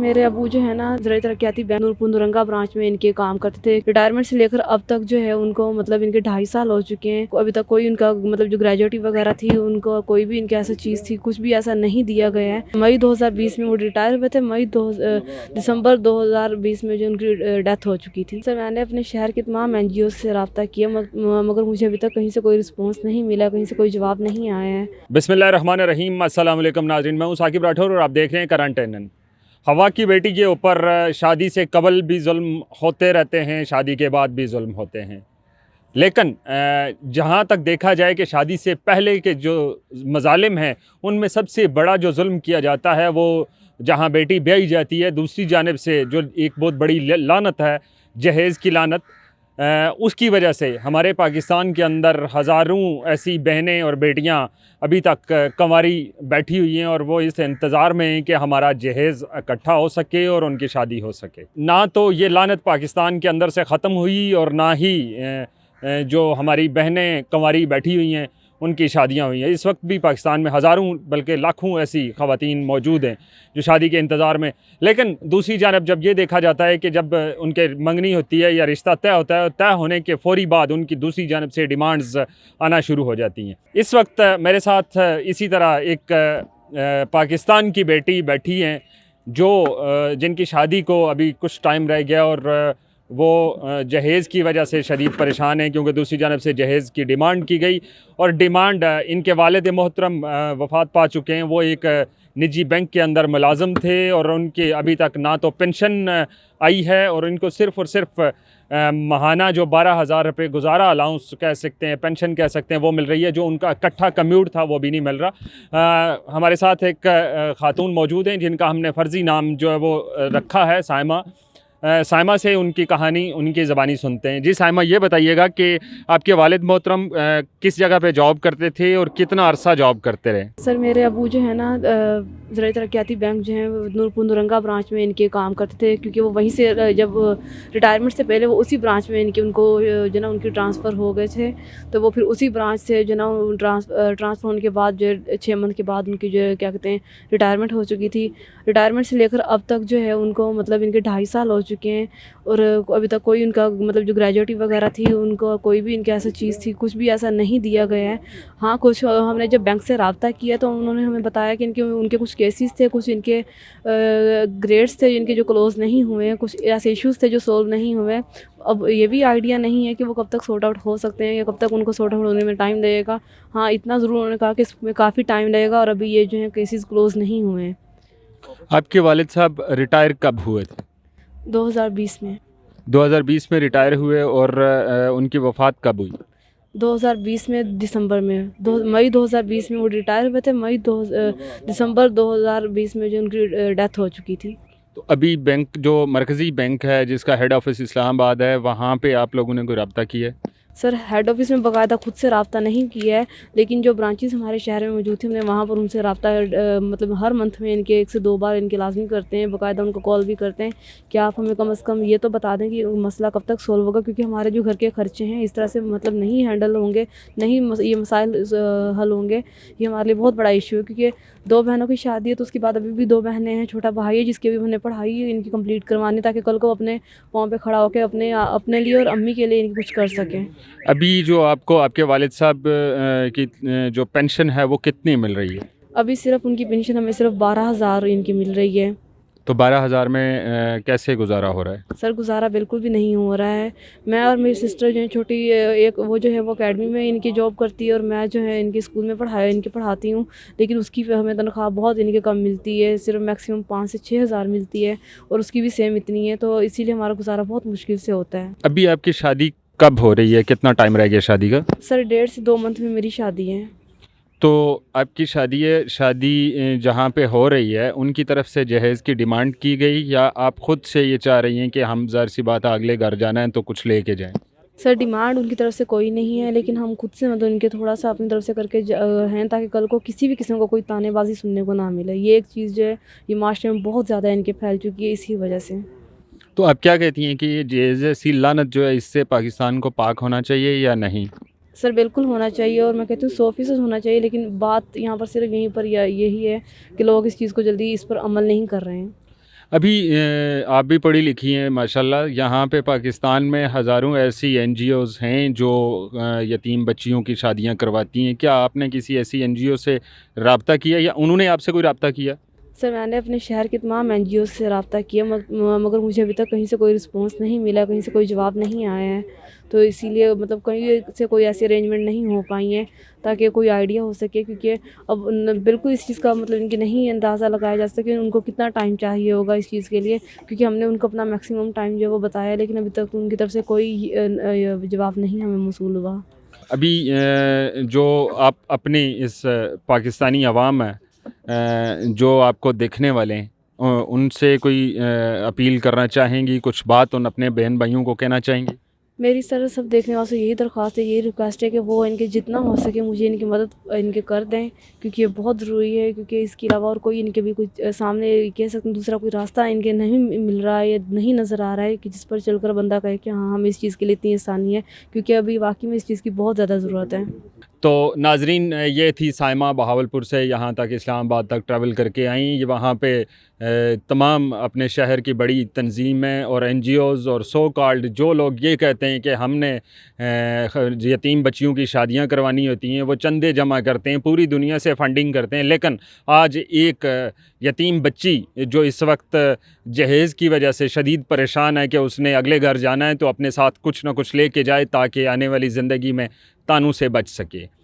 मेरे अबू जो है ना ज़राई तरक्याती बैंक नूरपुर नौरंगा ब्रांच में इनके काम करते थे। रिटायरमेंट से लेकर अब तक जो है उनको मतलब इनके 2.5 साल हो चुके हैं। अभी तक कोई उनका मतलब जो ग्रेजुएटी वगैरह थी उनको कोई भी इनकी ऐसा चीज़ थी, कुछ भी ऐसा नहीं दिया गया है। मई 2020 में वो रिटायर हुए थे। दिसंबर 2020 में जो उनकी डेथ हो चुकी थी। सर मैंने अपने शहर के तमाम NGO से रब्ता किया मगर मुझे अभी तक कहीं से कोई रिस्पॉन्स नहीं मिला, कहीं से कोई जवाब नहीं आया है। बिस्मिल्लाहिर्रहमानिर्रहीम। अस्सलाम वालेकुम नाज़रीन, मैं हूं साकिब राठौर और आप देख रहे हैं करंट एनएन। हवा की बेटी के ऊपर शादी से कबल भी जुल्म होते रहते हैं, शादी के बाद भी जुल्म होते हैं। लेकिन जहाँ तक देखा जाए कि शादी से पहले के जो मज़ालिम हैं उनमें सबसे बड़ा जो जुल्म किया जाता है वो जहाँ बेटी ब्याही जाती है, दूसरी जानिब से जो एक बहुत बड़ी लानत है, जहेज़ की लानत, उसकी वजह से हमारे पाकिस्तान के अंदर हज़ारों ऐसी बहनें और बेटियां अभी तक कंवारी बैठी हुई हैं और वो इस इंतज़ार में हैं कि हमारा जहेज़ इकट्ठा हो सके और उनकी शादी हो सके। ना तो ये लानत पाकिस्तान के अंदर से ख़त्म हुई और ना ही जो हमारी बहनें कंवारी बैठी हुई हैं उनकी शादियां हुई हैं। इस वक्त भी पाकिस्तान में हज़ारों बल्कि लाखों ऐसी ख़वातीन मौजूद हैं जो शादी के इंतज़ार में। लेकिन दूसरी जानब जब ये देखा जाता है कि जब उनके मंगनी होती है या रिश्ता तय होता है, तय होने के फ़ौरी बाद उनकी दूसरी जानब से डिमांड्स आना शुरू हो जाती हैं। इस वक्त मेरे साथ इसी तरह एक पाकिस्तान की बेटी बैठी हैं जो जिनकी शादी को अभी कुछ टाइम रह गया और वो जहेज़ की वजह से शदीद परेशान हैं क्योंकि दूसरी जानब से जहेज़ की डिमांड की गई और डिमांड इनके वालिद मोहतरम वफ़ात पा चुके हैं। वो एक निजी बैंक के अंदर मुलाज़म थे और उनके अभी तक ना तो पेंशन आई है और इनको सिर्फ़ और सिर्फ माहाना जो 12,000 रुपये गुजारा अलाउंस कह सकते हैं, पेंशन कह सकते हैं, वो मिल रही है। जो उनका इकट्ठा कम्यूट था वो भी नहीं मिल रहा। हमारे साथ एक ख़ातून मौजूद हैं जिनका हमने फ़र्ज़ी नाम जो है वो रखा है साइमा। साइमा से उनकी कहानी उनकी ज़बानी सुनते हैं। जी साइमा, ये बताइएगा कि आपके वालिद मोहतरम किस जगह पे जॉब करते थे और कितना अरसा जॉब करते रहे? सर मेरे अबू जो है ना ज़राई तरक्याती बैंक जो है नूरपुर नौरंगा ब्रांच में इनके काम करते थे क्योंकि वो वहीं से जब रिटायरमेंट से पहले वो उसी ब्रांच में उनको जो ना उनकी ट्रांसफ़र हो गए थे। तो वो फिर उसी ब्रांच से जो ना ट्रांसफ़र होने के बाद जो 6 मंथ के बाद उनकी जो क्या कहते हैं रिटायरमेंट हो चुकी थी। रिटायरमेंट से लेकर अब तक जो है उनको मतलब इनके 2.5 साल हो चुके हैं और अभी तक कोई उनका मतलब जो ग्रेजुएटी वगैरह थी उनको कोई भी इनकी ऐसा चीज़ थी, कुछ भी ऐसा नहीं दिया गया है। हाँ, कुछ हमने जब बैंक से रब्ता किया तो उन्होंने हमें बताया कि उनके कुछ केसेस थे, कुछ इनके ग्रेड्स थे जिनके जो क्लोज़ नहीं हुए हैं, कुछ ऐसे इश्यूज़ थे जो सॉल्व नहीं हुए। अब ये भी आइडिया नहीं है कि वो कब तक सॉर्ट आउट हो सकते हैं या कब तक उनको सॉर्ट आउट होने में टाइम लगेगा। हाँ, इतना ज़रूर उन्होंने कहा कि इसमें काफ़ी टाइम लगेगा और अभी ये जो है केसेस क्लोज़ नहीं हुए हैं। आपके वालिद साहब रिटायर कब हुए थे? 2020 में। 2020 में रिटायर हुए और उनकी वफ़ात कब हुई? 2020 में दिसंबर में मई 2020 में वो रिटायर हुए थे। दिसंबर 2020 में जो उनकी डेथ हो चुकी थी। तो अभी बैंक जो मरकज़ी बैंक है जिसका हेड ऑफिस इस्लामाबाद है, वहाँ पे आप लोगों ने कोई रब्ता किया है? सर हेड ऑफिस में बाकायदा खुद से रब्ता नहीं किया है, लेकिन जो ब्रांचेस हमारे शहर में मौजूद थे हमने वहाँ पर उनसे रब्ता मतलब हर मंथ में इनके 1 से 2 बार इनके लाजमी करते हैं, बाकायदा उनको कॉल भी करते हैं कि आप हमें कम से कम ये तो बता दें कि मसला कब तक सोल्व होगा, क्योंकि हमारे जो घर के खर्चे हैं इस तरह से मतलब नहीं हैंडल होंगे, नहीं ये मसाइल हल होंगे। ये हमारे लिए बहुत बड़ा इशू है क्योंकि 2 बहनों की शादी है तो उसके बाद अभी भी 2 बहनें हैं, छोटा भाई है जिसकी भी हमने पढ़ाई इनकी कंप्लीट करवानी ताकि कल को अपने पाँव पे खड़ा होकर अपने लिए और अम्मी के लिए इनकी कुछ कर सकें। अभी जो आपको आपके वालिद साहब की जो पेंशन है वो कितनी मिल रही है? अभी सिर्फ उनकी पेंशन हमें सिर्फ 12,000 इनकी मिल रही है। तो 12,000 में कैसे गुजारा हो रहा है? सर गुजारा बिल्कुल भी नहीं हो रहा है। मैं और मेरी सिस्टर जो है छोटी, एक वो जो है वो अकेडमी में इनकी जॉब करती है और मैं जो है इनके स्कूल में पढ़ाती हूँ, लेकिन उसकी हमें तनख्वाह बहुत इनके कम मिलती है, सिर्फ मैक्सिमम 5 से 6 हज़ार मिलती है और उसकी भी सेम इतनी है, तो इसीलिए हमारा गुजारा बहुत मुश्किल से होता है। अभी आपकी शादी कब हो रही है? कितना टाइम रह गया शादी का? सर 1.5 से 2 मंथ में मेरी शादी है। तो आपकी शादी जहाँ पे हो रही है उनकी तरफ से जहेज़ की डिमांड की गई या आप ख़ुद से ये चाह रही हैं कि हम ज़ाहिर सी बात है अगले घर जाना है तो कुछ लेके जाएं? सर डिमांड उनकी तरफ से कोई नहीं है, लेकिन हम खुद से मतलब इनके थोड़ा सा अपनी तरफ से करके हैं ताकि कल को किसी भी किस्म को कोई तानेबाजी सुनने को ना मिले। ये एक चीज़ जो है ये माशरे में बहुत ज़्यादा इनके फैल चुकी है इसी वजह से। तो आप क्या कहती हैं कि ये जहेज़ सी लानत जो है इससे पाकिस्तान को पाक होना चाहिए या नहीं? सर बिल्कुल होना चाहिए और मैं कहती हूँ 100% होना चाहिए, लेकिन बात यहाँ पर सिर्फ यहीं पर यही है कि लोग इस चीज़ को जल्दी इस पर अमल नहीं कर रहे हैं। अभी आप भी पढ़ी लिखी हैं माशाल्लाह। यहाँ पे पाकिस्तान में हज़ारों ऐसी एनजीओज़ हैं जो यतीम बच्चियों की शादियाँ करवाती हैं। क्या आपने किसी ऐसी एनजीओ से रब्ता किया या उन्होंने आपसे कोई रब्ता किया? सर मैंने अपने शहर के तमाम एनजीओ से रब्ता किया मगर मुझे अभी तक कहीं से कोई रिस्पॉन्स नहीं मिला, कहीं से कोई जवाब नहीं आया है। तो इसीलिए मतलब कहीं से कोई ऐसी अरेंजमेंट नहीं हो पाई हैं ताकि कोई आइडिया हो सके, क्योंकि अब बिल्कुल इस चीज़ का मतलब इनकी नहीं अंदाज़ा लगाया जा सके उनको कितना टाइम चाहिए होगा इस चीज़ के लिए, क्योंकि हमने उनको अपना मैक्सिमम टाइम जो है वो बताया, लेकिन अभी तक उनकी तरफ से कोई जवाब नहीं हमें मौसूल हुआ। अभी जो आप अपनी इस पाकिस्तानी अवाम है जो आपको देखने वाले हैं उनसे कोई अपील करना चाहेंगी, कुछ बात उन अपने बहन भाइयों को कहना चाहेंगी? मेरी तरह सब देखने वालों से यही दरख्वास्त है, यही रिक्वेस्ट है कि वो इनके जितना हो सके मुझे इनकी मदद इनके कर दें, क्योंकि ये बहुत ज़रूरी है। क्योंकि इसके अलावा और कोई इनके भी कुछ सामने कह सकते हैं दूसरा कोई रास्ता इनके नहीं मिल रहा है या नहीं नज़र आ रहा है कि जिस पर चलकर बंदा कहे कि हाँ हमें इस चीज़ के लिए इतनी आसानी है, क्योंकि अभी वाकई में इस चीज़ की बहुत ज़्यादा ज़रूरत है। तो नाजरीन, ये थी साइमा बहावलपुर से यहाँ तक इस्लामाबाद तक ट्रैवल करके आई। ये वहाँ पे तमाम अपने शहर की बड़ी तंजीमें और एनजीओज़ और सो कॉल्ड जो लोग ये कहते हैं कि हमने यतीम बच्चियों की शादियाँ करवानी होती हैं, वो चंदे जमा करते हैं, पूरी दुनिया से फंडिंग करते हैं, लेकिन आज एक यतीम बच्ची जो इस वक्त जहेज़ की वजह से शदीद परेशान है कि उसने अगले घर जाना है, तो अपने साथ कुछ ना कुछ ले के जाए ताकि आने वाली ज़िंदगी में तानू से बच सके।